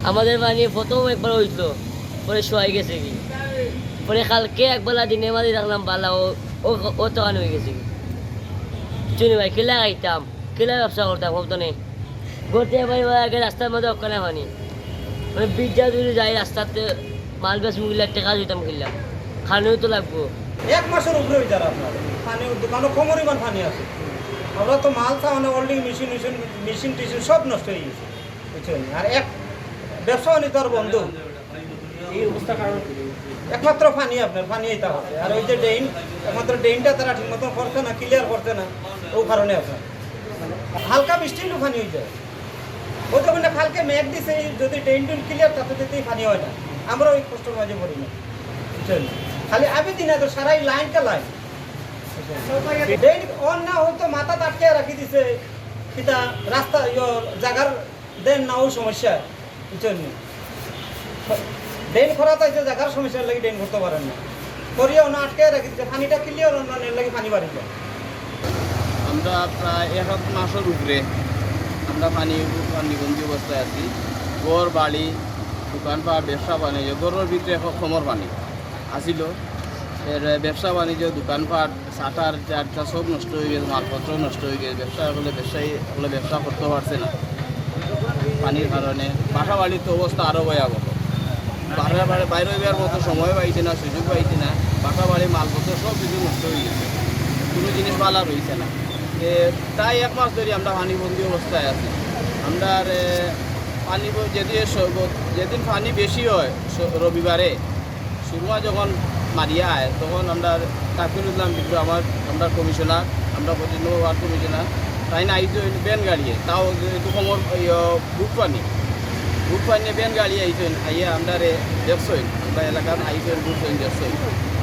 আমাদের মানে প্রথম একবার হইতো, পরে শোয়াই গেছে কি, পরে কালকে একবেলা দিনে মাঝে দেখলাম বালা ও তখন হয়ে গেছে কি। চুনি ভাই কিলা খাইতাম, কিলা ব্যবসা করতাম কত নেই ঘুরতে পারি আগে রাস্তার মধ্যে ওখানে পানি মানে বিদ্যা যদি যাই রাস্তাতে মাল বেশ মুগিলার টেকা দিতাম কিনলাম, খানেও তো লাগবো। এক মাসের উপরে হয়ে যারা আপনার পানির দোকানও কমর ইমান পানি আছে। আমরা তো মাল খাওয়ানো অলরেডি মেশিন টিশিন সব নষ্ট হয়ে গেছে, বুঝছেন। আর এক ব্যবসা বাণিজ্য আর বন্ধ, এই অবস্থা কারণ একমাত্র পানি আপনার পানি এটা হবে। আর ওই যে ড্রেন, একমাত্র ড্রেনটা তারা ঠিক মতন করছে না, ক্লিয়ার করছে না, ও কারণে আপনার হালকা বৃষ্টি হলেও পানি হয়ে যায়। ওই যখন কালকে মেঘ দিছে, যদি ড্রেন টেন ক্লিয়ার তাতে যেতেই পানি হয় না। আমরা ওই কষ্টের মাঝে পড়ি না, বুঝছেন। খালি আবি দিন তো সারাই লাইনটা লাইন ড্রেন অন না হয়তো মাথা আটকে রাখি দিছে, কিতা রাস্তা জায়গার দেন না, ওই সমস্যা, বুঝছেন। ড্রেন খরা তাইছে জায়গার সমস্যার লাগে ড্রেন করতে পারেন না, করিয়াও না আটকে রাখি দিচ্ছে, পানিটা ক্লিয়ার না এর লাগে পানি বাড়ি যায়। আমরা প্রায় এক মাসের উপরে আমরা পানিবন্দি অবস্থায় আছি। ঘর বাড়ি দোকানপাট ব্যবসা বাণিজ্য, ঘরের ভিতরে এখন সমর পানি আসিল, এর ব্যবসা বাণিজ্য দোকানপাট শাটার চারটা সব নষ্ট হয়ে গেছে, মালপত্র নষ্ট হয়ে গেছে। ব্যবসায়ী হলে ব্যবসা করতে পারছে না পানির কারণে। বাসা বাড়ির তো অবস্থা আরও ভয়াবহ, বাইরে যাওয়ার মতো সময় পাইছে না, সুযোগ পাইছে না। বাসা বাড়ি মালপত্র সব কিছু নষ্ট হয়ে গেছে, কোনো জিনিস ভালো রয়েছে না। প্রায় এক মাস ধরে আমরা পানিবন্দি অবস্থায় আছি। আমরা পানি যেদিন পানি বেশি হয় রবিবারে সুরমা যখন মারিয়া আয়, তখন আমরা তাকিরুল্লাহ বিদ্যু আমরা কমিশনার, আমরা 25 নম্বর ওয়ার্ড কমিশনার, তাই না আইতো বেন গাড়িয়ে, তাও একটু কমর বুক পানি বেন গাড়ি আইছেন, আইয়া আমরা দেখছই, আমরা এলাকার আইছেন বুঝছেন দেখছই।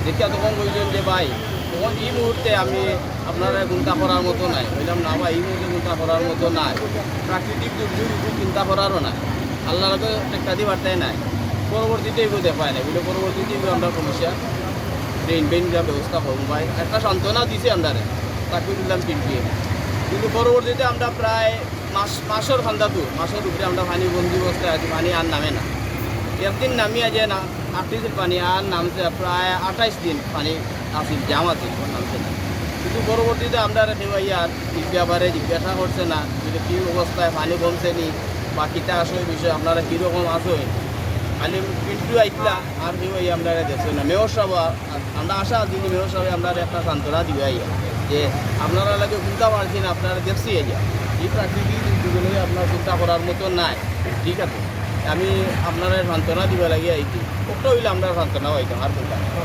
দেখিয়া তখন বলছেন যে ভাই তখন এই মুহূর্তে আমি আপনারা চিন্তা করার মতো নাই। বললাম না ভাই, এই মুহূর্তে চিন্তা করার মতো নাই, প্রাকৃতিক দুর্যোগ চিন্তা করারও নাই, আল্লাহর একটা দি বার্তায় নাই। পরবর্তীতে এগুলো দেখায় নাই, বলে পরবর্তীতে এগুলো আমরা সমস্যা ড্রেন ব্যবস্থা করবো ভাই, একটা সান্ত্বনা দিছে আমরা তাকে দিলাম কিন্তু পরবর্তীতে আমরা প্রায় মাসের মাসের উপরে আমরা পানি বন্দি অবস্থায় আছি, পানি আর নামে না। একদিন নামিয়া যায় না 38 দিন পানি আর নামছে, প্রায় 28 দিন পানি আসিল জাম আছে, নামছে না। কিন্তু পরবর্তীতে আমরা আর এই ব্যাপারে জিজ্ঞাসা করছে না যে কী অবস্থায় পানি কমছে নি বা কিতা আসো বিষয় আপনারা কীরকম আসো, খালি কিন্তু আইতলা আর কেউ আমরা দেখছি না। মেয়র সাহেব আমরা আশা দিন মেয়র সাহেব আমরা একটা সান্ত্বনা দিবে যে আপনারা লাগে চিন্তা পারছি না, আপনারা দেখছি এই প্রাকৃতিক দুর্যোগগুলো আপনার চিন্তা করার মতো নাই, ঠিক আছে। আমি আপনারা সান্ত্বনা দিবে লাগে আইছি, ওটা হইলে আমরা সান্ত্বনা হইতাম আর কোনটা।